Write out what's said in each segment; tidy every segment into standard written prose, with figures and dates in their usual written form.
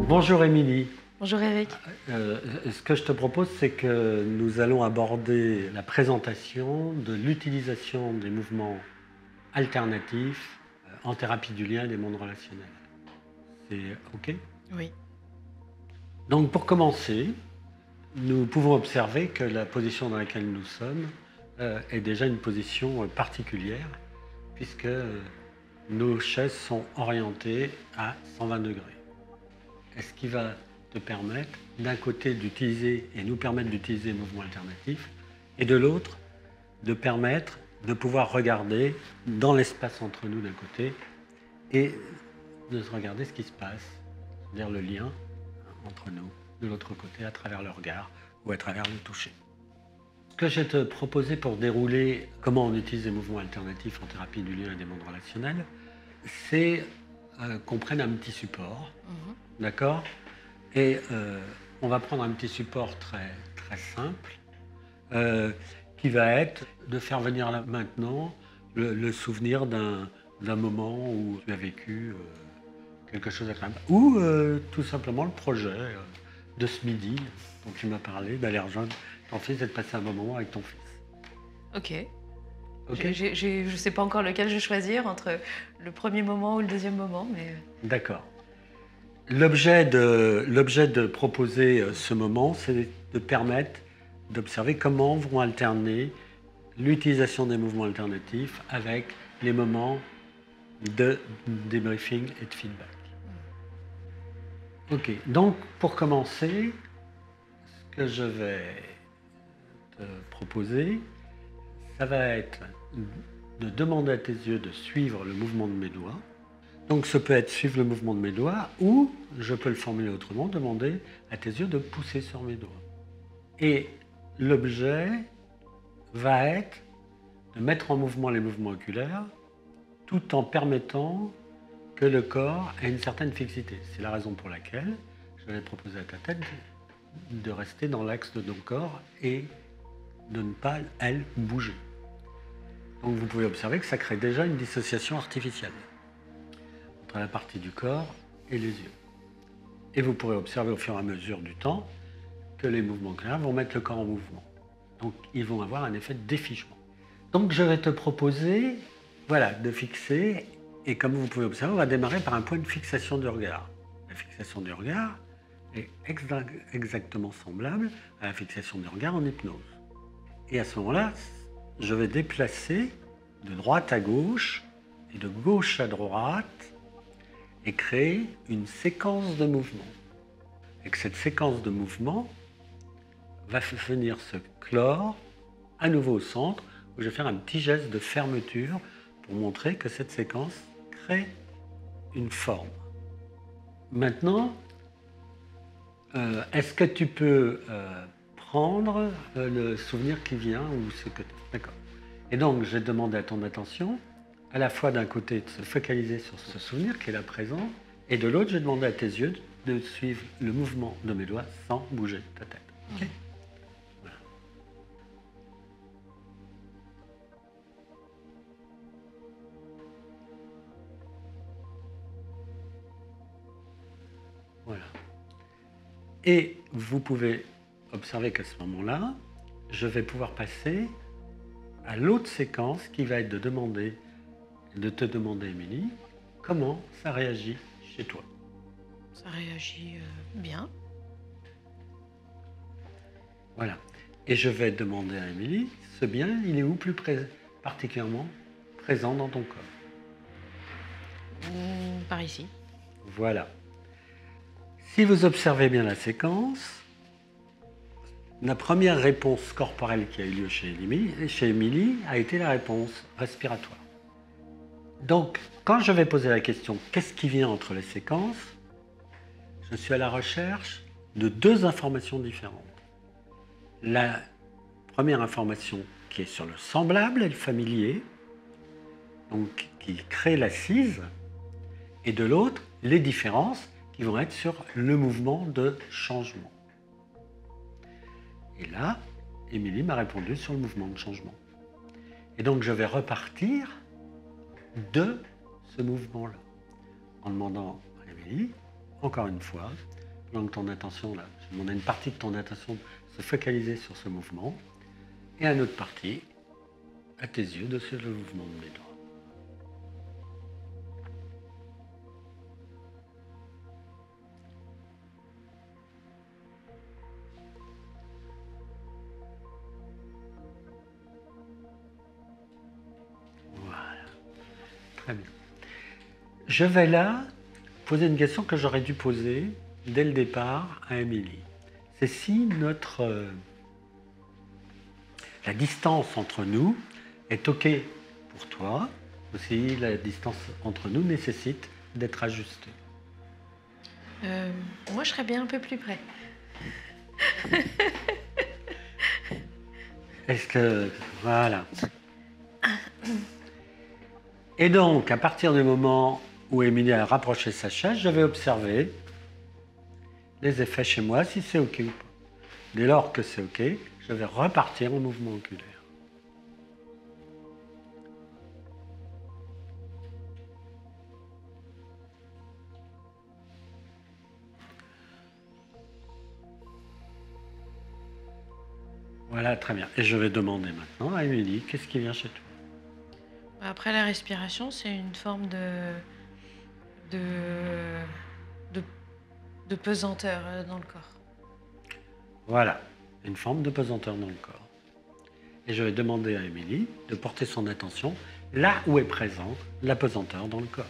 Bonjour Émilie. Bonjour Eric. Ce que je te propose, c'est que nous allons aborder la présentation de l'utilisation des mouvements alternatifs en thérapie du lien et des mondes relationnels. C'est OK? Oui. Donc pour commencer, nous pouvons observer que la position dans laquelle nous sommes est déjà une position particulière, puisque nos chaises sont orientées à 120 degrés. Est-ce qui va te permettre d'un côté d'utiliser et nous permettre d'utiliser le mouvement alternatif et de l'autre de permettre de pouvoir regarder dans l'espace entre nous d'un côté et de se regarder ce qui se passe, c'est-à-dire le lien entre nous de l'autre côté à travers le regard ou à travers le toucher. Ce que je vais te proposer pour dérouler comment on utilise les mouvements alternatifs en thérapie du lien et des mondes relationnels, c'est qu'on prenne un petit support, d'accord? Et on va prendre un petit support très, très simple qui va être de faire venir là maintenant le souvenir d'un moment où tu as vécu quelque chose d'agréable. Ou tout simplement le projet de ce midi dont tu m'as parlé, d'aller rejoindre ton fils et de passer un bon moment avec ton fils. Ok. Ok. Je ne sais pas encore lequel je vais choisir entre le premier moment ou le deuxième moment, mais... D'accord. L'objet de proposer ce moment, c'est de permettre d'observer comment vont alterner l'utilisation des mouvements alternatifs avec les moments de débriefing et de feedback. Ok, donc pour commencer, ce que je vais te proposer, ça va être de demander à tes yeux de suivre le mouvement de mes doigts. Donc ce peut être suivre le mouvement de mes doigts ou, je peux le formuler autrement, demander à tes yeux de pousser sur mes doigts. Et l'objet va être de mettre en mouvement les mouvements oculaires tout en permettant que le corps ait une certaine fixité. C'est la raison pour laquelle je vais proposer à ta tête de rester dans l'axe de ton corps et de ne pas, elle, bouger. Donc vous pouvez observer que ça crée déjà une dissociation artificielle entre la partie du corps et les yeux. Et vous pourrez observer au fur et à mesure du temps que les mouvements oculaires vont mettre le corps en mouvement. Donc ils vont avoir un effet de défichement. Donc je vais te proposer, voilà, de fixer, et comme vous pouvez observer, on va démarrer par un point de fixation du regard. La fixation du regard est exactement semblable à la fixation du regard en hypnose. Et à ce moment-là, je vais déplacer de droite à gauche et de gauche à droite et créer une séquence de mouvements. Et que cette séquence de mouvements va venir se clore à nouveau au centre, où je vais faire un petit geste de fermeture pour montrer que cette séquence crée une forme. Maintenant, est-ce que tu peux prendre le souvenir qui vient ou ce que... D'accord. Et donc, je vais demander à ton attention, à la fois d'un côté de se focaliser sur ce souvenir qui est là présent, et de l'autre, je vais demander à tes yeux de suivre le mouvement de mes doigts sans bouger ta tête. Okay. Voilà. Voilà. Et vous pouvez observer qu'à ce moment-là, je vais pouvoir passer à l'autre séquence qui va être de te demander, Émilie, comment ça réagit chez toi. Ça réagit bien. Voilà. Et je vais demander à Émilie, ce bien, il est où plus particulièrement présent dans ton corps? Par ici. Voilà. Si vous observez bien la séquence, la première réponse corporelle qui a eu lieu chez Émilie a été la réponse respiratoire. Donc, quand je vais poser la question « Qu'est-ce qui vient entre les séquences ?», je suis à la recherche de deux informations différentes. La première information qui est sur le semblable et le familier, donc qui crée l'assise, et de l'autre, les différences qui vont être sur le mouvement de changement. Et là, Émilie m'a répondu sur le mouvement de changement. Et donc, je vais repartir de ce mouvement-là, en demandant à Émilie, encore une fois, pendant que ton attention, là, je demande à une partie de ton attention de se focaliser sur ce mouvement, et à une autre partie, à tes yeux, de suivre le mouvement de mes doigts. Voilà, très bien. Je vais là poser une question que j'aurais dû poser dès le départ à Émilie. C'est si la distance entre nous est OK pour toi, ou si la distance entre nous nécessite d'être ajustée. Moi, je serais bien un peu plus près. Est-ce que... Voilà. Et donc, à partir du moment où Émilie a rapproché sa chaise, je vais observer les effets chez moi, si c'est OK ou pas. Dès lors que c'est OK, je vais repartir en mouvement oculaire. Voilà, très bien. Et je vais demander maintenant à Émilie, qu'est-ce qui vient chez toi? Après la respiration, c'est une forme de, de pesanteur dans le corps. Voilà, une forme de pesanteur dans le corps. Et je vais demander à Émilie de porter son attention là où est présente la pesanteur dans le corps.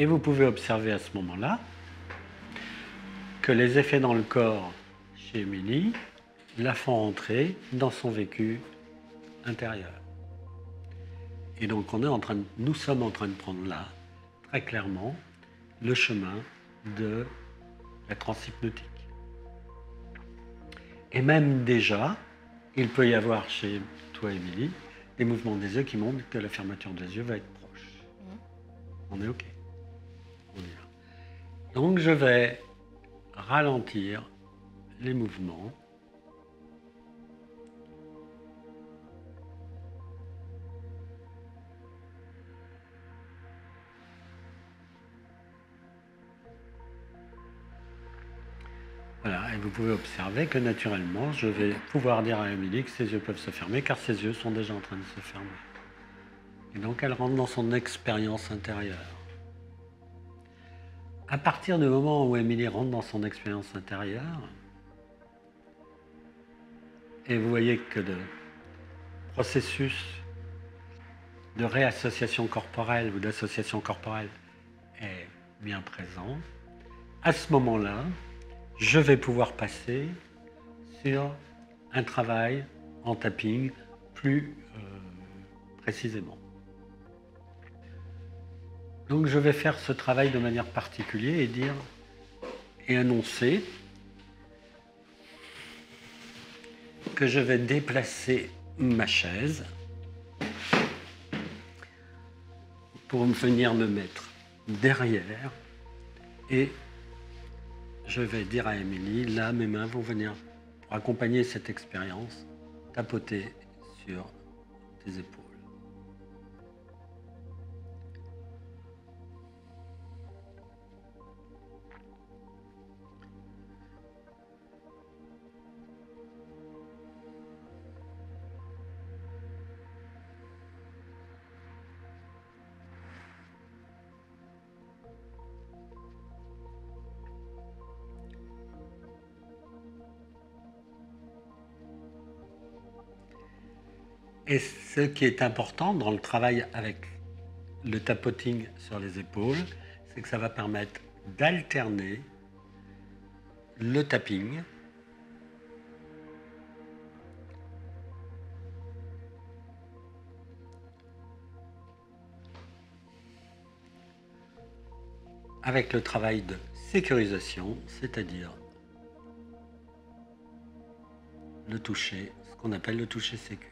Et vous pouvez observer à ce moment-là que les effets dans le corps chez Émilie la font entrer dans son vécu intérieur. Et donc nous sommes en train de prendre là, très clairement, le chemin de la transhypnotique. Et même déjà, il peut y avoir chez toi, Émilie, des mouvements des yeux qui montrent que la fermeture des yeux va être proche. On est OK. On y va. Donc je vais ralentir les mouvements. Voilà, et vous pouvez observer que naturellement, je vais pouvoir dire à Émilie que ses yeux peuvent se fermer, car ses yeux sont déjà en train de se fermer. Et donc elle rentre dans son expérience intérieure. À partir du moment où Émilie rentre dans son expérience intérieure, et vous voyez que le processus de réassociation corporelle ou d'association corporelle est bien présent, à ce moment-là, je vais pouvoir passer sur un travail en tapping plus précisément. Donc je vais faire ce travail de manière particulière et dire et annoncer que je vais déplacer ma chaise pour venir me mettre derrière et je vais dire à Émilie, là mes mains vont venir pour accompagner cette expérience, tapoter sur tes épaules. Et ce qui est important dans le travail avec le tapoting sur les épaules, c'est que ça va permettre d'alterner le tapping avec le travail de sécurisation, c'est-à-dire le toucher, ce qu'on appelle le toucher sécure.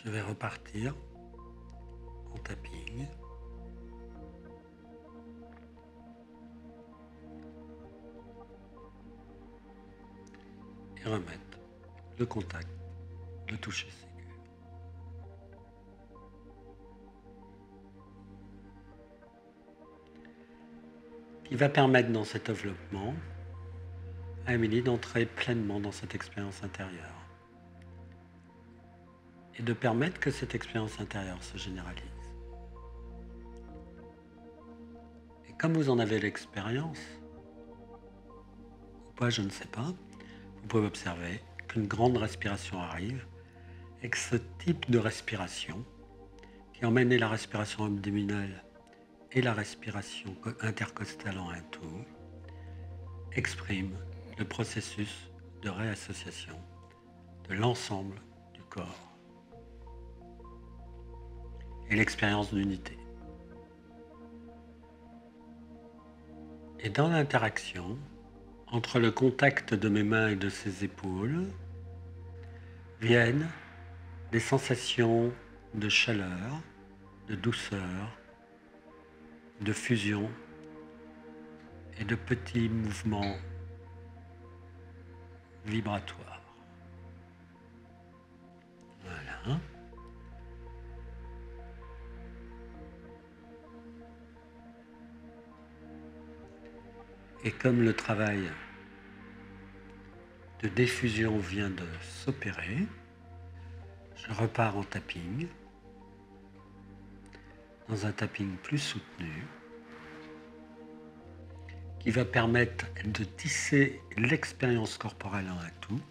Je vais repartir en tapping. Et remettre le contact, le toucher sécure. Qui va permettre dans cet enveloppement à Émilie d'entrer pleinement dans cette expérience intérieure et de permettre que cette expérience intérieure se généralise. Et comme vous en avez l'expérience, ou pas, je ne sais pas, vous pouvez observer qu'une grande respiration arrive et que ce type de respiration qui emmène la respiration abdominale et la respiration intercostale en un tout exprime le processus de réassociation de l'ensemble du corps et l'expérience d'unité. Et dans l'interaction entre le contact de mes mains et de ses épaules viennent des sensations de chaleur, de douceur, de fusion et de petits mouvements vibratoires. Voilà. Et comme le travail de diffusion vient de s'opérer, je repars en tapping, dans un tapping plus soutenu, qui va permettre de tisser l'expérience corporelle en un tout,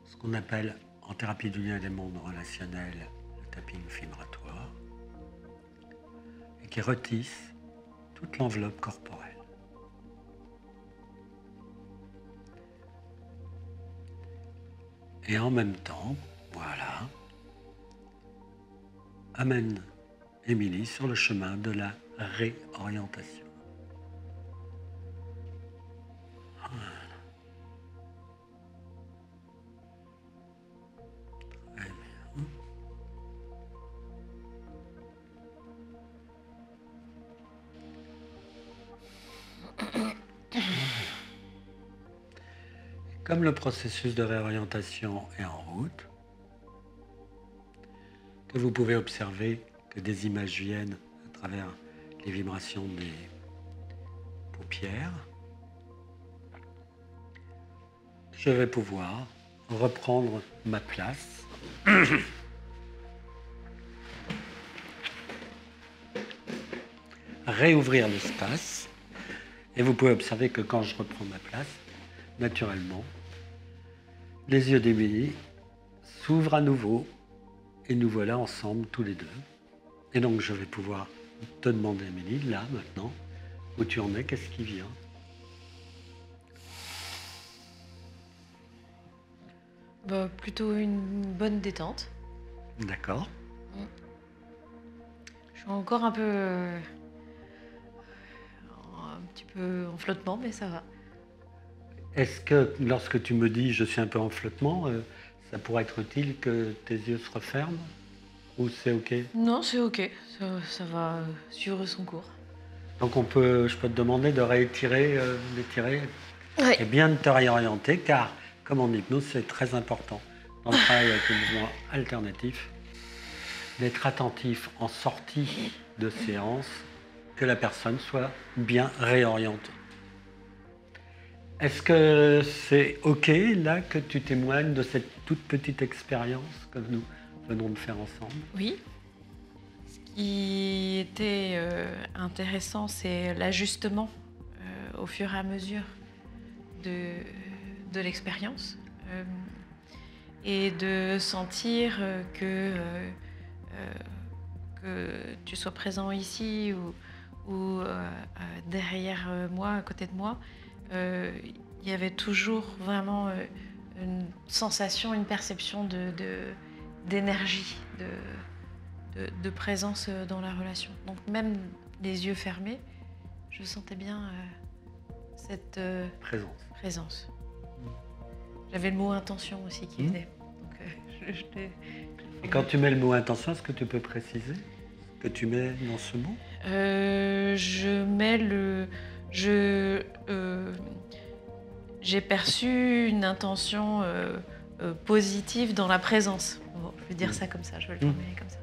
ce qu'on appelle en thérapie du lien des mondes relationnels le tapping vibratoire, et qui retisse toute l'enveloppe corporelle. Et en même temps, voilà, amène Émilie sur le chemin de la réorientation. Voilà. Très bien. Comme le processus de réorientation est en route, que vous pouvez observer que des images viennent à travers les vibrations des paupières, je vais pouvoir reprendre ma place réouvrir l'espace et vous pouvez observer que quand je reprends ma place, naturellement, les yeux d'Émilie s'ouvrent à nouveau et nous voilà ensemble tous les deux. Et donc je vais pouvoir te demander, Émilie, là, maintenant, où tu en es, qu'est-ce qui vient? Bah, plutôt une bonne détente. D'accord. Je suis encore un petit peu en flottement, mais ça va. Est-ce que lorsque tu me dis je suis un peu en flottement, ça pourrait être utile que tes yeux se referment? Ou c'est OK? Non, c'est ok, ça va suivre son cours. Donc je peux te demander de réétirer, d'étirer Oui. et bien de te réorienter, car comme en hypnose, c'est très important dans le travail avec le mouvement alternatif, d'être attentif en sortie de séance, que la personne soit bien réorientée. Est-ce que c'est OK là que tu témoignes de cette toute petite expérience que nous venons de faire ensemble? Oui. Ce qui était intéressant, c'est l'ajustement au fur et à mesure de l'expérience et de sentir que tu sois présent ici ou derrière moi, à côté de moi, il y avait toujours vraiment une sensation, une perception d'énergie, de présence dans la relation. Donc même les yeux fermés, je sentais bien cette présence. J'avais le mot intention aussi qui venait. Donc je l'ai Et quand tu mets le mot intention, est-ce que tu peux préciser ce que tu mets dans ce mot? Je mets le... j'ai perçu une intention positive dans la présence. Bon, je vais dire ça comme ça, je vais le formuler comme ça.